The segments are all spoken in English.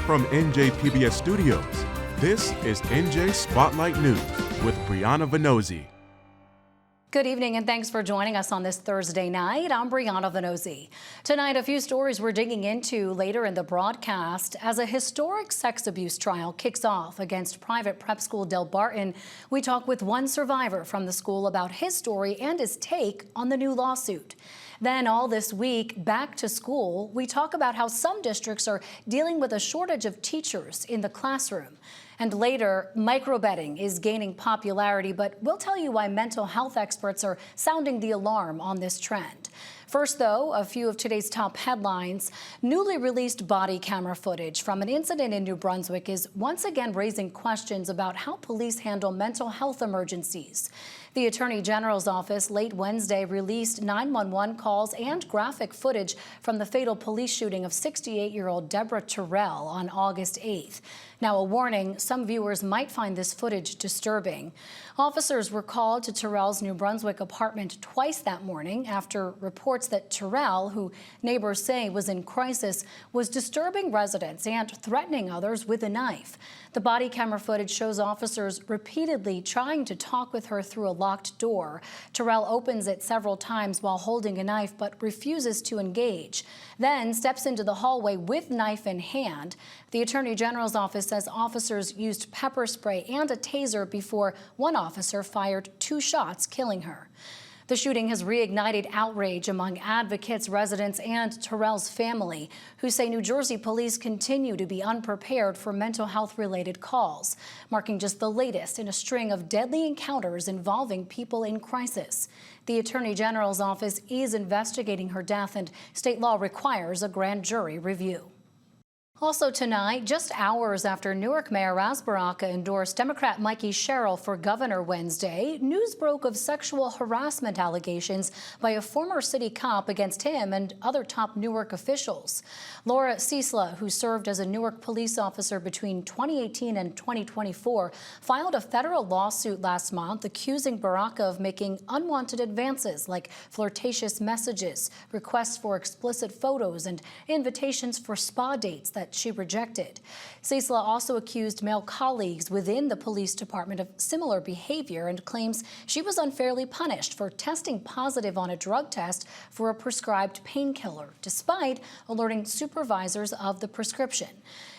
From NJPBS Studios, this is NJ Spotlight News with Brianna Vannozzi. Good evening and thanks for joining us on this Thursday night. I'm Brianna Vannozzi. Tonight, a few stories we're digging into later in the broadcast. As a historic sex abuse trial kicks off against private prep school Delbarton, we talk with one survivor from the school about his story and his take on the new lawsuit. Then all this week, back to school, we talk about how some districts are dealing with a shortage of teachers in the classroom. And later, microbetting is gaining popularity, but we'll tell you why mental health experts are sounding the alarm on this trend. First, though, a few of today's top headlines. Newly released body camera footage from an incident in New Brunswick is once again raising questions about how police handle mental health emergencies. The Attorney General's office late Wednesday released 911 calls and graphic footage from the fatal police shooting of 68-year-old Deborah Terrell on August 8th. Now, a warning, some viewers might find this footage disturbing. Officers were called to Terrell's New Brunswick apartment twice that morning after reports that Terrell, who neighbors say was in crisis, was disturbing residents and threatening others with a knife. The body camera footage shows officers repeatedly trying to talk with her through a locked door. Terrell opens it several times while holding a knife but refuses to engage, then steps into the hallway with knife in hand. The Attorney General's office says officers used pepper spray and a taser before one officer fired 2 shots, killing her. The shooting has reignited outrage among advocates, residents, and Terrell's family, who say New Jersey police continue to be unprepared for mental health-related calls, marking just the latest in a string of deadly encounters involving people in crisis. The Attorney General's office is investigating her death, and state law requires a grand jury review. Also tonight, just hours after Newark Mayor Ras Baraka endorsed Democrat Mikey Sherrill for governor Wednesday, news broke of sexual harassment allegations by a former city cop against him and other top Newark officials. Laura Ciesla, who served as a Newark police officer between 2018 and 2024, filed a federal lawsuit last month accusing Baraka of making unwanted advances like flirtatious messages, requests for explicit photos, and invitations for spa dates that she rejected. Ciesla also accused male colleagues within the police department of similar behavior and claims she was unfairly punished for testing positive on a drug test for a prescribed painkiller, despite alerting supervisors of the prescription.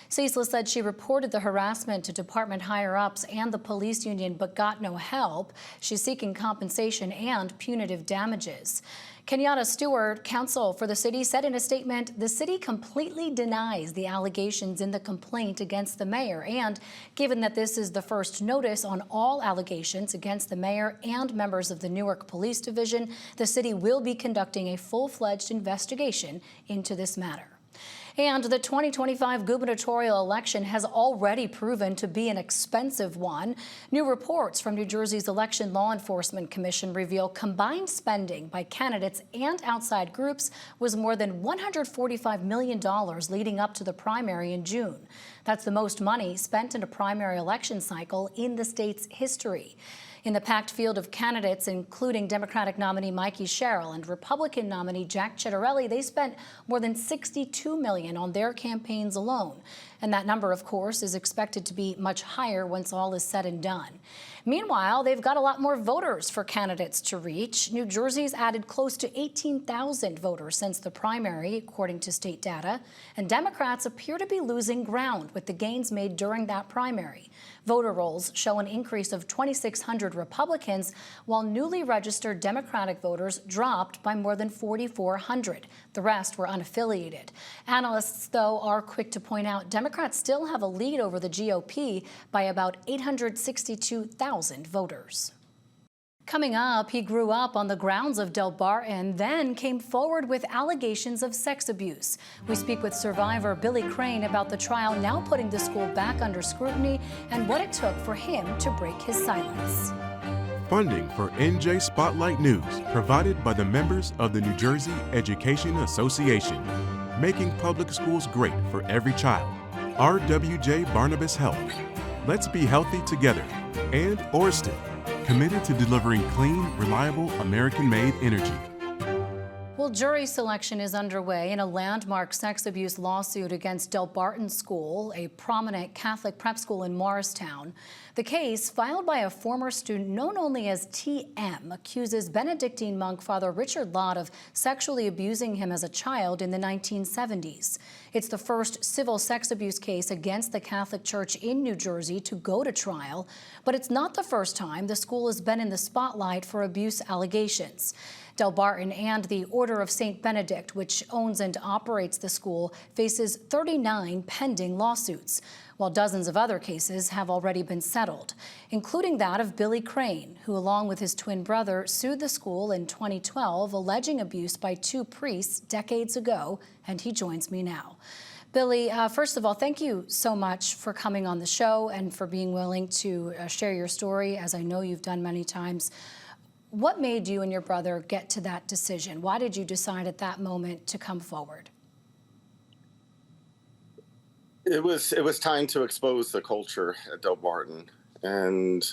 Ciesla said she reported the harassment to department higher-ups and the police union but got no help. She's seeking compensation and punitive damages. Kenyatta Stewart, counsel for the city, said in a statement, the city completely denies the allegations in the complaint against the mayor. And given that this is the first notice on all allegations against the mayor and members of the Newark Police Division, the city will be conducting a full-fledged investigation into this matter. And the 2025 gubernatorial election has already proven to be an expensive one. New reports from New Jersey's Election Law Enforcement Commission reveal combined spending by candidates and outside groups was more than $145 million leading up to the primary in June. That's the most money spent in a primary election cycle in the state's history. In the packed field of candidates, including Democratic nominee Mikey Sherrill and Republican nominee Jack Ciattarelli, they spent more than $62 million on their campaigns alone. And that number, of course, is expected to be much higher once all is said and done. Meanwhile, they've got a lot more voters for candidates to reach. New Jersey's added close to 18,000 voters since the primary, according to state data. And Democrats appear to be losing ground with the gains made during that primary. Voter rolls show an increase of 2,600 Republicans, while newly registered Democratic voters dropped by more than 4,400. The rest were unaffiliated. Analysts, though, are quick to point out Democrats still have a lead over the GOP by about 862,000 voters. Coming up, he grew up on the grounds of Delbarton, then came forward with allegations of sex abuse. We speak with survivor Billy Crane about the trial now putting the school back under scrutiny and what it took for him to break his silence. Funding for NJ Spotlight News provided by the members of the New Jersey Education Association, making public schools great for every child. RWJ Barnabas Health. Let's be healthy together. And Orsted, committed to delivering clean, reliable, American-made energy. Well, Well, jury selection is underway in a landmark sex abuse lawsuit against Delbarton School, a prominent Catholic prep school in Morristown. The case, filed by a former student known only as TM, accuses Benedictine monk Father Richard Lott of sexually abusing him as a child in the 1970s. It's the first civil sex abuse case against the Catholic Church in New Jersey to go to trial, but it's not the first time the school has been in the spotlight for abuse allegations. Delbarton and the Order of St. Benedict, which owns and operates the school, faces 39 pending lawsuits, while dozens of other cases have already been settled, including that of Billy Crane, who, along with his twin brother, sued the school in 2012, alleging abuse by two priests decades ago, and he joins me now. Billy, first of all, thank you so much for coming on the show and for being willing to share your story, as I know you've done many times. What made you and your brother get to that decision? Why did you decide at that moment to come forward? It was time to expose the culture at Delbarton, and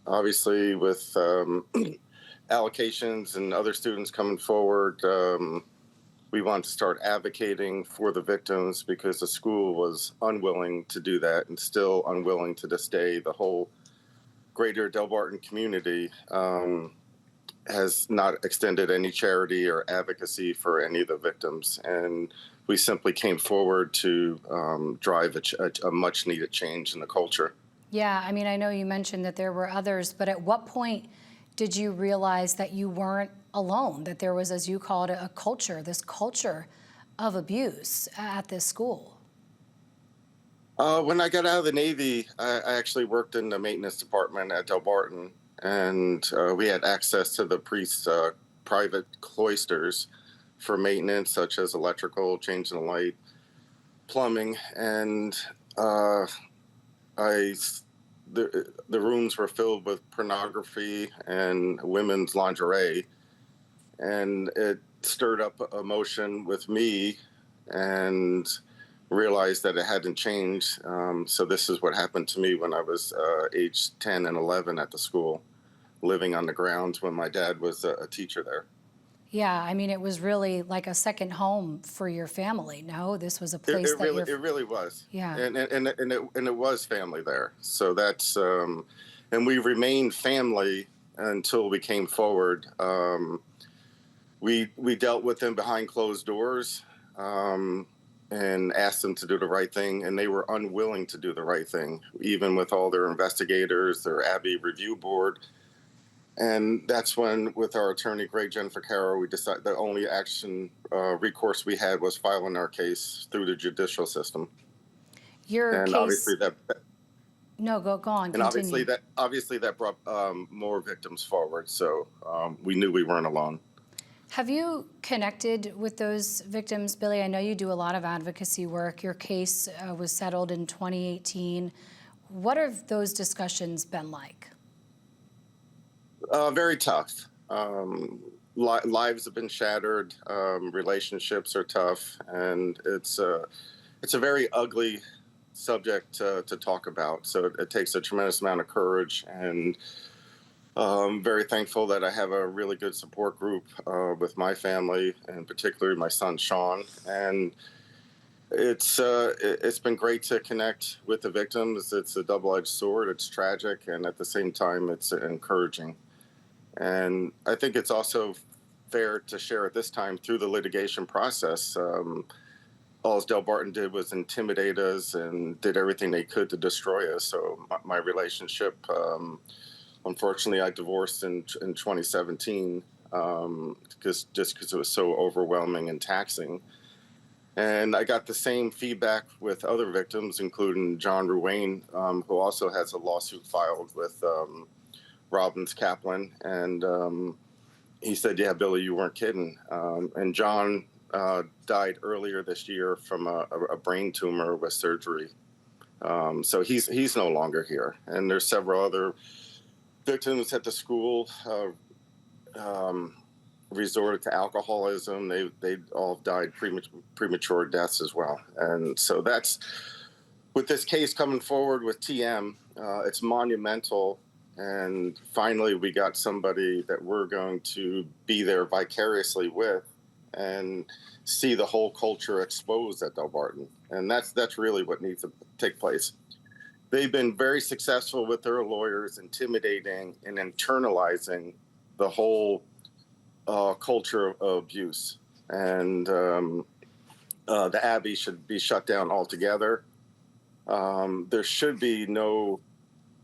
obviously with allocations and other students coming forward, we wanted to start advocating for the victims because the school was unwilling to do that and still unwilling to this day. The whole greater Delbarton community has not extended any charity or advocacy for any of the victims. And we simply came forward to drive a much needed change in the culture. Yeah, I mean, I know you mentioned that there were others, but at what point did you realize that you weren't alone, that there was, as you call it, a culture, this culture of abuse at this school? When I got out of the Navy, I actually worked in the maintenance department at Delbarton, and we had access to the priests' private cloisters for maintenance, such as electrical, changing the light, plumbing, and the rooms were filled with pornography and women's lingerie, and it stirred up emotion with me, and realized that it hadn't changed. So this is what happened to me when I was age 10 and 11 at the school, living on the grounds when my dad was a teacher there. Yeah, I mean, it was really like a second home for your family. No, this was a place It really was. Yeah. And it was family there. So that's and we remained family until we came forward. We dealt with them behind closed doors. And asked them to do the right thing, and they were unwilling to do the right thing, even with all their investigators, their Abbey Review Board. And that's when, with our attorney, Greg Jennifer Caro, we decided the only recourse we had was filing our case through the judicial system. Your case. Obviously that. No, go on. And continue. obviously that brought more victims forward. So we knew we weren't alone. Have you connected with those victims, Billy? I know you do a lot of advocacy work. Your case was settled in 2018. What have those discussions been like? Very tough. Lives have been shattered. Relationships are tough, and it's a very ugly subject to talk about. So it takes a tremendous amount of courage, and I'm very thankful that I have a really good support group with my family, and particularly my son, Sean. And it's been great to connect with the victims. It's a double-edged sword. It's tragic, and at the same time, it's encouraging. And I think it's also fair to share at this time through the litigation process. All Delbarton did was intimidate us and did everything they could to destroy us. So my relationship, unfortunately, I divorced in 2017 because it was so overwhelming and taxing. And I got the same feedback with other victims, including John Ruane, who also has a lawsuit filed with Robbins Kaplan. And he said, yeah, Billy, you weren't kidding. And John died earlier this year from a brain tumor with surgery. So he's no longer here. And there's several other victims at the school resorted to alcoholism. They all died premature deaths as well. And so that's, with this case coming forward with TM, it's monumental. And finally, we got somebody that we're going to be there vicariously with and see the whole culture exposed at Delbarton. And that's really what needs to take place. They've been very successful with their lawyers, intimidating and internalizing the whole culture of abuse. And the Abbey should be shut down altogether. There should be no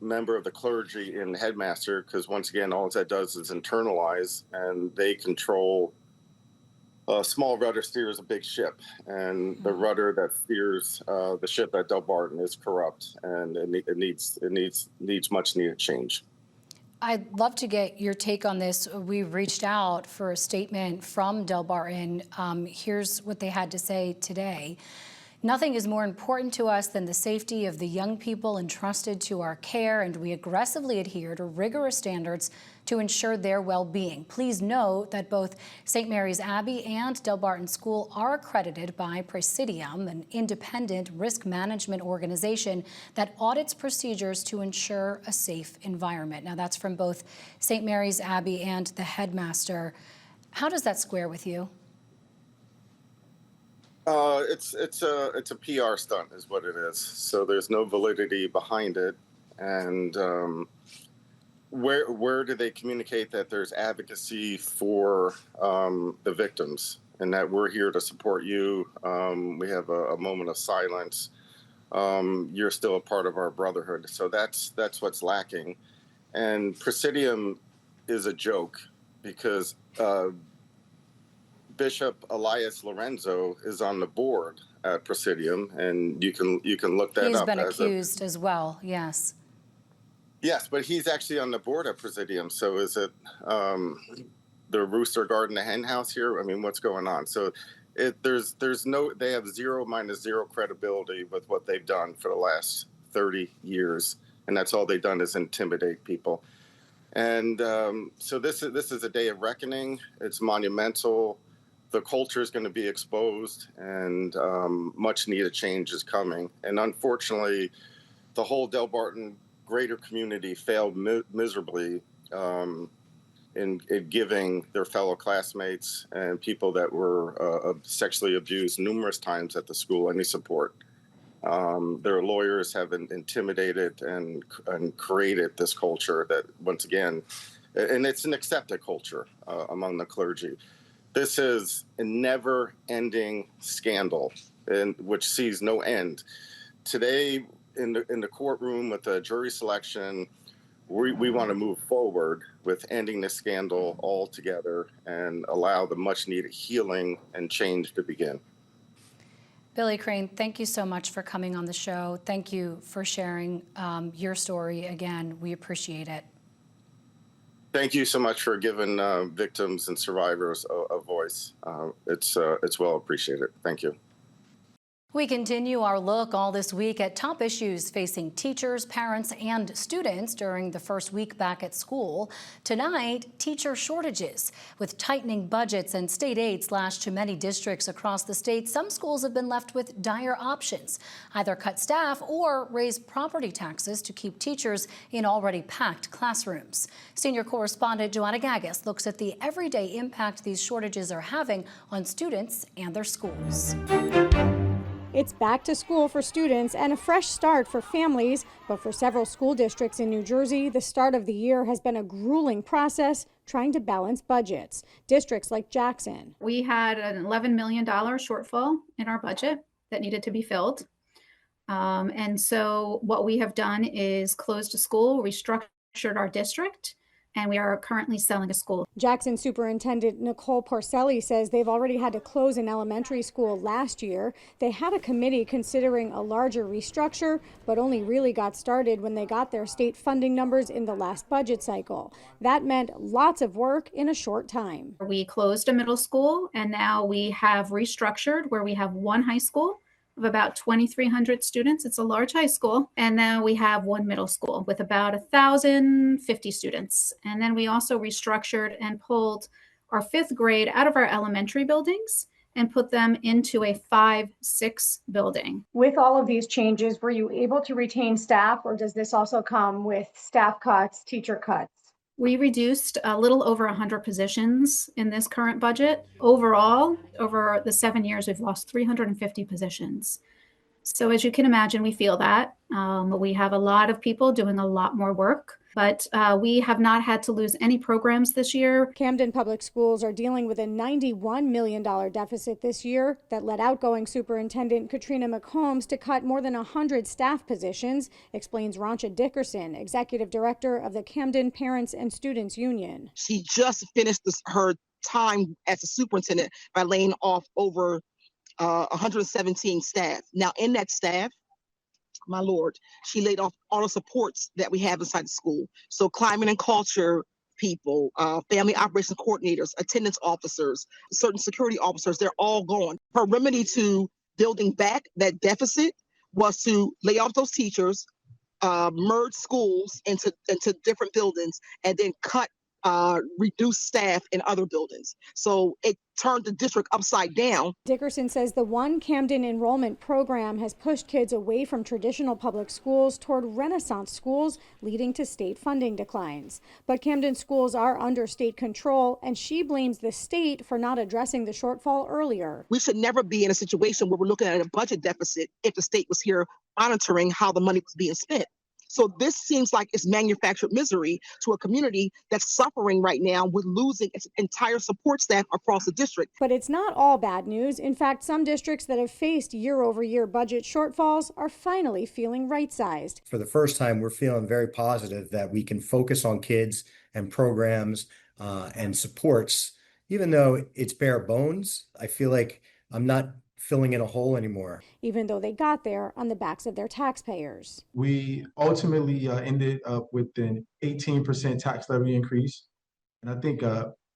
member of the clergy in headmaster, because once again, all that does is internalize, and they control. A small rudder steers a big ship, and the rudder that steers the ship at Delbarton is corrupt, and it needs much needed change. I'd love to get your take on this. We reached out for a statement from Delbarton. Here's what they had to say today. Nothing is more important to us than the safety of the young people entrusted to our care, and we aggressively adhere to rigorous standards to ensure their well-being. Please note that both St. Mary's Abbey and Delbarton School are accredited by Presidium, an independent risk management organization that audits procedures to ensure a safe environment. Now, that's from both St. Mary's Abbey and the headmaster. How does that square with you? It's a PR stunt, is what it is. So there's no validity behind it, and where do they communicate that there's advocacy for the victims and that we're here to support you? We have a moment of silence. You're still a part of our brotherhood. So that's what's lacking, and Presidium is a joke because. Bishop Elias Lorenzo is on the board at Presidium, and you can look that up. He's been accused as well, yes. Yes, but he's actually on the board at Presidium. So is it the Rooster Garden, the hen house here? I mean, what's going on? So there's no, they have zero minus zero credibility with what they've done for the last 30 years, and that's all they've done is intimidate people. And so this is a day of reckoning. It's monumental. The culture is going to be exposed, and much needed change is coming. And unfortunately, the whole Delbarton greater community failed miserably in giving their fellow classmates and people that were sexually abused numerous times at the school any support. Their lawyers have intimidated and created this culture that, once again, and it's an accepted culture among the clergy. This is a never-ending scandal, which sees no end. Today, in the courtroom with the jury selection, we want to move forward with ending this scandal altogether and allow the much-needed healing and change to begin. Billy Crane, thank you so much for coming on the show. Thank you for sharing your story. Again, we appreciate it. Thank you so much for giving victims and survivors a voice. It's well appreciated. Thank you. We continue our look all this week at top issues facing teachers, parents, and students during the first week back at school. Tonight, teacher shortages. With tightening budgets and state aid slashed to many districts across the state, some schools have been left with dire options. Either cut staff or raise property taxes to keep teachers in already packed classrooms. Senior correspondent Joanna Gagas looks at the everyday impact these shortages are having on students and their schools. It's back to school for students and a fresh start for families, but for several school districts in New Jersey, the start of the year has been a grueling process trying to balance budgets. Districts like Jackson. We had an $11 million shortfall in our budget that needed to be filled. And so what we have done is closed a school, restructured our district, and we are currently selling a school. Jackson Superintendent Nicole Porcelli says they've already had to close an elementary school last year. They had a committee considering a larger restructure, but only really got started when they got their state funding numbers in the last budget cycle. That meant lots of work in a short time. We closed a middle school, and now we have restructured where we have one high school of about 2,300 students. It's a large high school. And then we have one middle school with about 1,050 students. And then we also restructured and pulled our fifth grade out of our elementary buildings and put them into a 5-6 building. With all of these changes, were you able to retain staff, or does this also come with staff cuts, teacher cuts? We reduced a little over 100 positions in this current budget. Overall, over the 7 years, we've lost 350 positions. So as you can imagine, we feel that. We have a lot of people doing a lot more work, but we have not had to lose any programs this year. Camden Public Schools are dealing with a $91 million deficit this year that led outgoing Superintendent Katrina McCombs to cut more than 100 staff positions, explains Rancha Dickerson, Executive Director of the Camden Parents and Students Union. She just finished her time as a superintendent by laying off over 117 staff. Now, in that staff, my Lord, she laid off all the supports that we have inside the school. So climate and culture people, family operations coordinators, attendance officers, certain security officers, they're all gone. Her remedy to building back that deficit was to lay off those teachers, merge schools into different buildings, and then reduce staff in other buildings. So it turned the district upside down. Dickerson says the One Camden enrollment program has pushed kids away from traditional public schools toward Renaissance schools, leading to state funding declines. But Camden schools are under state control, and she blames the state for not addressing the shortfall earlier. We should never be in a situation where we're looking at a budget deficit if the state was here monitoring how the money was being spent. So this seems like it's manufactured misery to a community that's suffering right now with losing its entire support staff across the district. But it's not all bad news. In fact, some districts that have faced year-over-year budget shortfalls are finally feeling right-sized. For the first time, we're feeling very positive that we can focus on kids and programs and supports. Even though it's bare bones, I feel like I'm not filling in a hole anymore. Even though they got there on the backs of their taxpayers. We ultimately ended up with an 18% tax levy increase. And I think,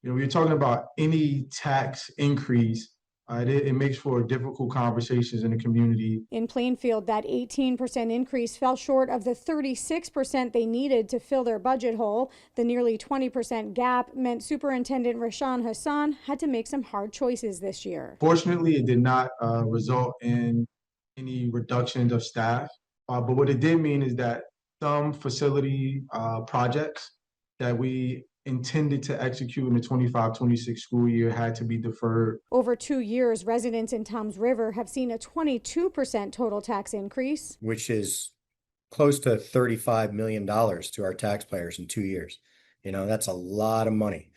you're talking about any tax increase, it makes for difficult conversations in the community. In Plainfield, that 18% increase fell short of the 36% they needed to fill their budget hole. The nearly 20% gap meant Superintendent Rashawn Hassan had to make some hard choices this year. Fortunately, it did not result in any reductions of staff. But what it did mean is that some facility projects that we intended to execute in the 25-26 school year had to be deferred. Over 2 years, residents in Toms River have seen a 22% total tax increase, which is close to $35 million to our taxpayers in 2 years. That's a lot of money.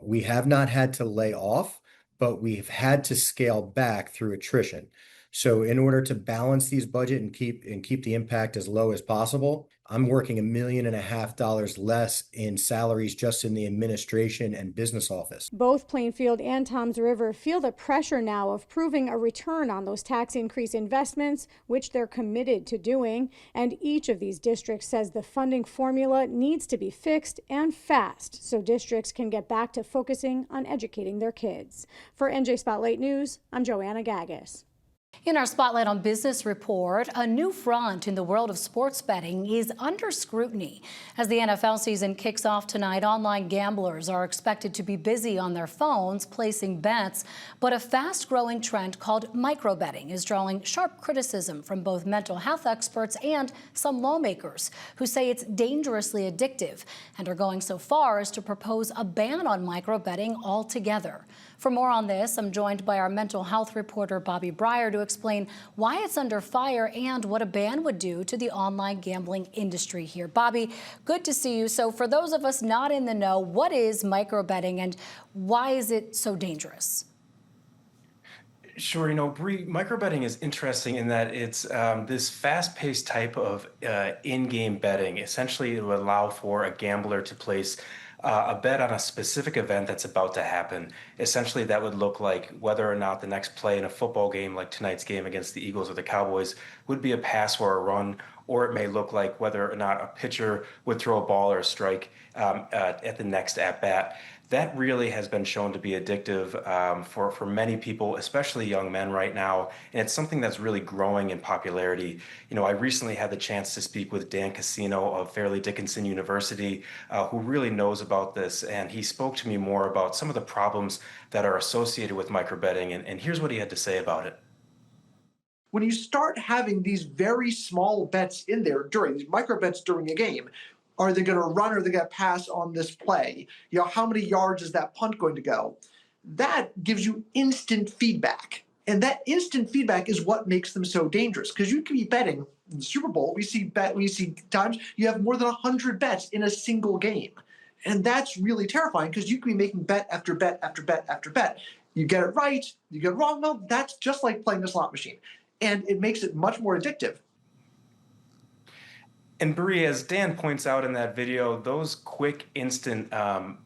We have not had to lay off, but we've had to scale back through attrition. So in order to balance these budget and keep the impact as low as possible, I'm working $1.5 million less in salaries just in the administration and business office. Both Plainfield and Toms River feel the pressure now of proving a return on those tax increase investments, which they're committed to doing. And each of these districts says the funding formula needs to be fixed and fast so districts can get back to focusing on educating their kids. For NJ Spotlight News, I'm Joanna Gagis. In our Spotlight on Business report, a new front in the world of sports betting is under scrutiny. As the NFL season kicks off tonight, online gamblers are expected to be busy on their phones placing bets, but a fast-growing trend called micro-betting is drawing sharp criticism from both mental health experts and some lawmakers who say it's dangerously addictive and are going so far as to propose a ban on micro-betting altogether. For more on this, I'm joined by our mental health reporter, Bobby Breyer, to explain why it's under fire and what a ban would do to the online gambling industry here. Bobby, good to see you. So for those of us not in the know, what is micro-betting and why is it so dangerous? Sure. Bree, micro-betting is interesting in that it's this fast-paced type of in-game betting. Essentially, it would allow for a gambler to place a bet on a specific event that's about to happen. Essentially, that would look like whether or not the next play in a football game like tonight's game against the Eagles or the Cowboys would be a pass or a run, or it may look like whether or not a pitcher would throw a ball or a strike at the next at-bat. That really has been shown to be addictive for many people, especially young men right now, and it's something that's really growing in popularity. I recently had the chance to speak with Dan Casino of Fairleigh Dickinson University, who really knows about this, and he spoke to me more about some of the problems that are associated with microbetting, and here's what he had to say about it. When you start having these very small bets in there during these micro bets during a game, Are they going to run or are they going to pass on this play? You know, how many yards is that punt going to go? That gives you instant feedback. And that instant feedback is what makes them so dangerous, because you can be betting in the Super Bowl. We see times you have more than 100 bets in a single game. And that's really terrifying, because you can be making bet after bet after bet after bet. You get it right, you get it wrong. Well, that's just like playing a slot machine. And it makes it much more addictive. And Bree, as Dan points out in that video, those quick instant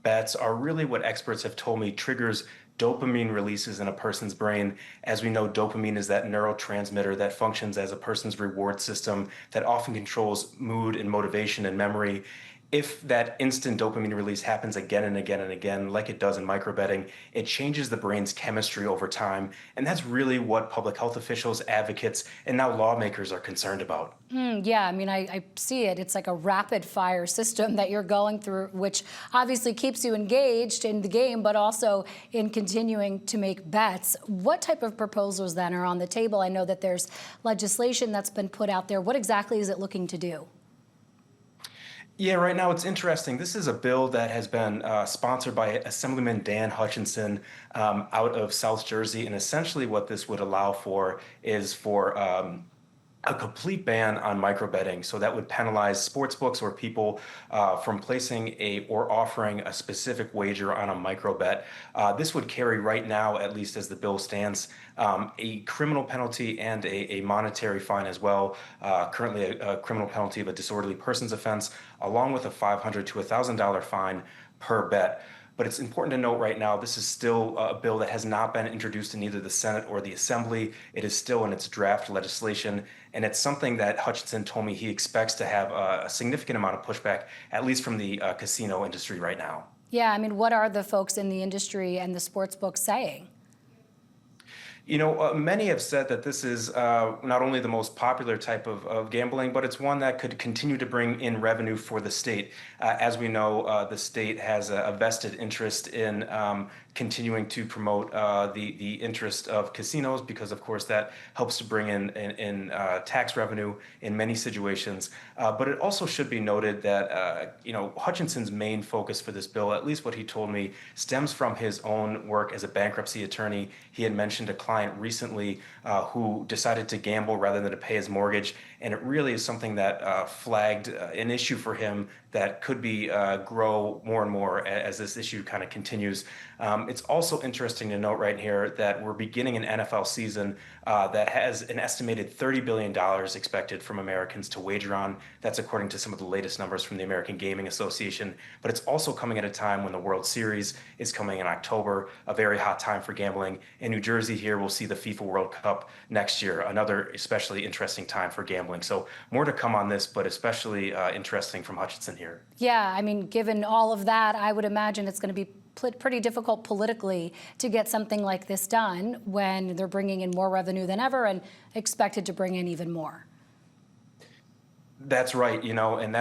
bets are really what experts have told me triggers dopamine releases in a person's brain. As we know, dopamine is that neurotransmitter that functions as a person's reward system that often controls mood and motivation and memory. If that instant dopamine release happens again and again and again, like it does in microbetting, it changes the brain's chemistry over time. And that's really what public health officials, advocates, and now lawmakers are concerned about. Yeah, I mean, I see it. It's like a rapid fire system that you're going through, which obviously keeps you engaged in the game, but also in continuing to make bets. What type of proposals then are on the table? I know that there's legislation that's been put out there. What exactly is it looking to do? Yeah, right now it's interesting. This is a bill that has been sponsored by Assemblyman Dan Hutchinson out of South Jersey. And essentially what this would allow for is for a complete ban on microbetting. So that would penalize sports books or people from placing or offering a specific wager on a microbet. This would carry right now, at least as the bill stands, a criminal penalty and a monetary fine as well. Currently a criminal penalty of a disorderly persons offense, along with a $500 to $1,000 fine per bet. But it's important to note right now, this is still a bill that has not been introduced in either the Senate or the Assembly. It is still in its draft legislation, and it's something that Hutchinson told me he expects to have a significant amount of pushback, at least from the casino industry right now. Yeah, I mean, what are the folks in the industry and the sports books saying? You know, many have said that this is not only the most popular type of gambling, but it's one that could continue to bring in revenue for the state. As we know, the state has a vested interest in continuing to promote the interest of casinos, because, of course, that helps to bring in tax revenue in many situations. But it also should be noted that, you know, Hutchinson's main focus for this bill, at least what he told me, stems from his own work as a bankruptcy attorney. He had mentioned a client recently who decided to gamble rather than to pay his mortgage, and it really is something that flagged an issue for him that could be grow more and more as this issue kind of continues. It's also interesting to note right here that we're beginning an NFL season that has an estimated $30 billion expected from Americans to wager on. That's according to some of the latest numbers from the American Gaming Association. But it's also coming at a time when the World Series is coming in October, a very hot time for gambling. In New Jersey here, we'll see the FIFA World Cup next year, another especially interesting time for gambling. So more to come on this, but especially interesting from Hutchinson here. Yeah, I mean, given all of that, I would imagine it's going to be pretty difficult politically to get something like this done when they're bringing in more revenue than ever and expected to bring in even more. That's right, you know, and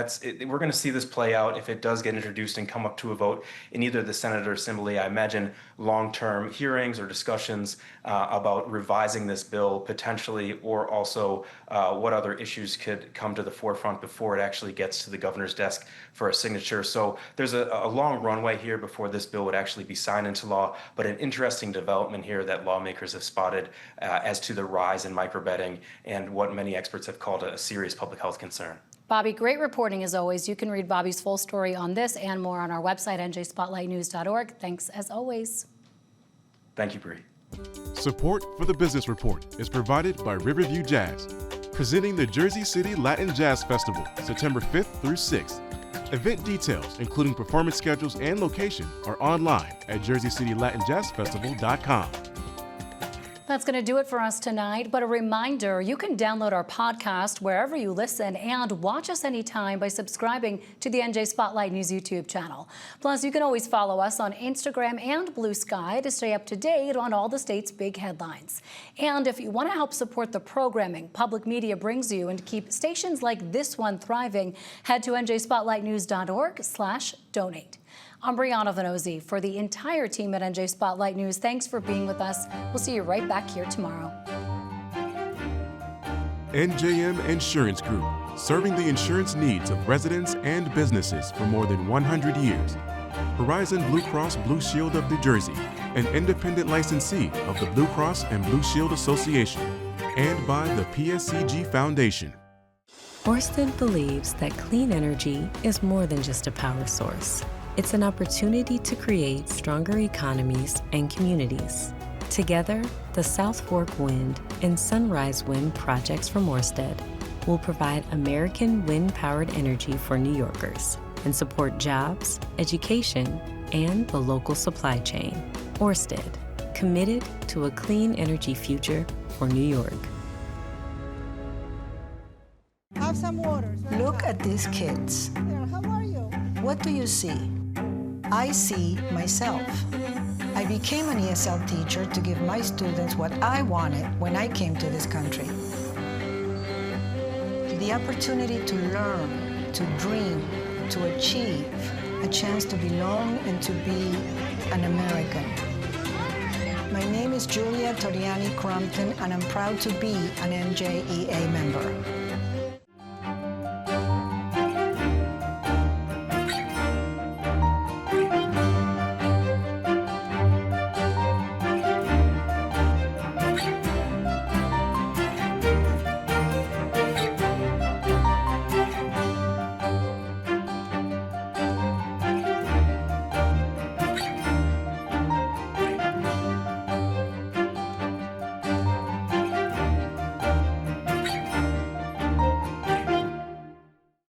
we're going to see this play out if it does get introduced and come up to a vote in either the Senate or Assembly. I imagine long-term hearings or discussions about revising this bill potentially, or also what other issues could come to the forefront before it actually gets to the governor's desk for a signature. So there's a long runway here before this bill would actually be signed into law, but an interesting development here that lawmakers have spotted as to the rise in microbetting and what many experts have called a serious public health concern. Bobby, great reporting as always. You can read Bobby's full story on this and more on our website, njspotlightnews.org. Thanks as always. Thank you, Bree. Support for the Business Report is provided by Riverview Jazz, presenting the Jersey City Latin Jazz Festival, September 5th through 6th. Event details, including performance schedules and location, are online at jerseycitylatinjazzfestival.com. That's going to do it for us tonight, but a reminder, you can download our podcast wherever you listen and watch us anytime by subscribing to the NJ Spotlight News YouTube channel. Plus, you can always follow us on Instagram and Blue Sky to stay up to date on all the state's big headlines. And if you want to help support the programming public media brings you and keep stations like this one thriving, head to njspotlightnews.org/donate. I'm Brianna Venozzi. For the entire team at NJ Spotlight News, thanks for being with us. We'll see you right back here tomorrow. NJM Insurance Group, serving the insurance needs of residents and businesses for more than 100 years. Horizon Blue Cross Blue Shield of New Jersey, an independent licensee of the Blue Cross and Blue Shield Association, and by the PSCG Foundation. Ørsted believes that clean energy is more than just a power source. It's an opportunity to create stronger economies and communities. Together, the South Fork Wind and Sunrise Wind projects from Ørsted will provide American wind-powered energy for New Yorkers and support jobs, education, and the local supply chain. Ørsted, committed to a clean energy future for New York. Have some water. Look at these kids. How are you? What do you see? I see myself. I became an ESL teacher to give my students what I wanted when I came to this country. The opportunity to learn, to dream, to achieve, a chance to belong and to be an American. My name is Julia Toriani Crompton, and I'm proud to be an NJEA member.